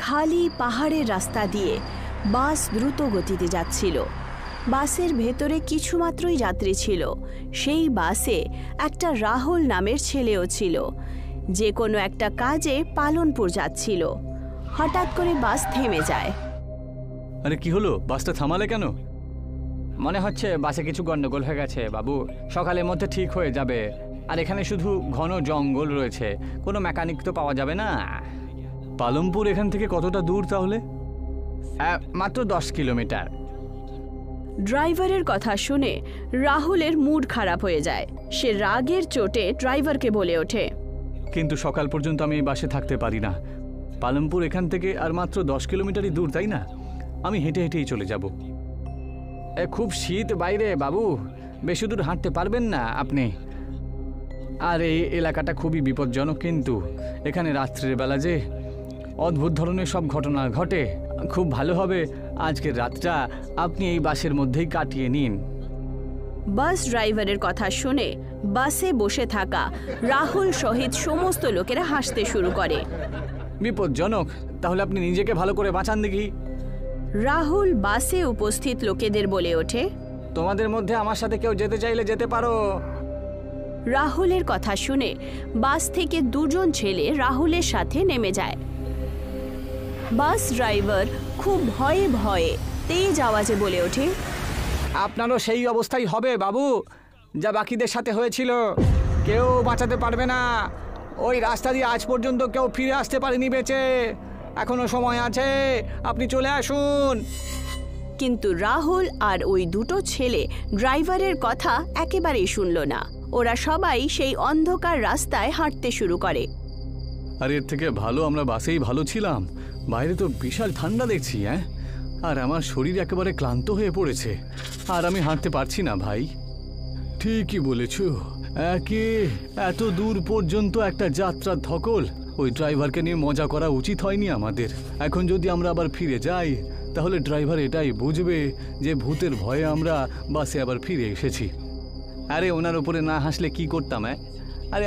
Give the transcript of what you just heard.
খালি পাহাড়ের রাস্তা দিয়ে বাস দ্রুত গতিতে যাচ্ছিল। বাসের ভেতরে কিছুমাত্রই যাত্রী ছিল। সেই বাসে একটা রাহুল নামের ছেলেও ছিল, যে কোনো একটা কাজে পালনপুর যাচ্ছিল। হঠাৎ করে বাস থেমে যায়। আরে কি হলো, বাসটা থামালে কেন? মনে হচ্ছে বাসে কিছু গন্ডগোল হয়ে গেছে বাবু, সকালের মধ্যে ঠিক হয়ে যাবে। আর এখানে শুধু ঘন জঙ্গল রয়েছে, কোনো মেকানিক তো পাওয়া যাবে না। পালনপুর এখান থেকে কতটা দূর তাহলে? মাত্র 10 কিলোমিটার। ড্রাইভারের কথা শুনে রাহুলের মুড খারাপ হয়ে যায়। সে রাগের চোটে ড্রাইভারকে বলে ওঠে, কিন্তু সকাল পর্যন্ত আমি এই বাসে থাকতে পারি না। পালনপুর এখান থেকে আর মাত্র 10 কিলোমিটারই দূর, তাই না? আমি হেঁটে হেঁটেই চলে যাব। খুব শীত বাইরে বাবু, বেশি দূর হাঁটতে পারবেন না আপনি। আর এই এলাকাটা খুবই বিপজ্জনক, কিন্তু এখানে রাত্রের বেলা যে অদ্ভুত ধরনের সব ঘটনা ঘটে। খুব ভালো হবে আজকের রাতটা আপনি এই বাসের মধ্যেই কাটিয়ে নিন। বাস ড্রাইভারের কথা শুনে বাসে বসে থাকা রাহুল সহিত সমস্ত লোকেরা হাসতে শুরু করে। বিপজ্জনক? তাহলে আপনি নিজেকে ভালো করে বাঁচান দেখি। রাহুল বাসে উপস্থিত লোকেদের বলে ওঠে, তোমাদের মধ্যে আমার সাথে কেউ যেতে চাইলে যেতে পারো। রাহুলের কথা শুনে বাস থেকে দুজন ছেলে রাহুলের সাথে নেমে যায়। বাস ড্রাইভার খুব ভয়ে ভয়ে তেজ আওয়াজে বলে ওঠে, আপনারও সেই অবস্থাই হবে বাবু, যা বাকিদের সাথে হয়েছিল। কেউ বাঁচাতে পারবে না। ওই রাস্তা দিয়ে আজ পর্যন্ত কেউ ফিরে আসতে পারেনি বেঁচে। এখনো সময় আছে, আপনি চলে আসুন। কিন্তু রাহুল আর ওই দুটো ছেলে ড্রাইভারের কথা একেবারেই শুনল না। ওরা সবাই সেই অন্ধকার রাস্তায় হাঁটতে শুরু করে। আর এর থেকে ভালো আমরা বাসেই ভালো ছিলাম। বাইরে তো বিশাল ঠান্ডা দেখছি। আর আমার শরীর একেবারে ক্লান্ত হয়ে পড়েছে, আর আমি হাঁটতে পারছি না ভাই। ঠিকই বলেছ, এত দূর পর্যন্ত একটা যাত্রার ধকল। ওই ড্রাইভারকে নিয়ে মজা করা উচিত হয়নি আমাদের। এখন যদি আমরা আবার ফিরে যাই, তাহলে ড্রাইভার এটাই বুঝবে যে ভূতের ভয়ে আমরা বাসে আবার ফিরে এসেছি। আরে ওনার উপরে না হাসলে কি করতাম? আরে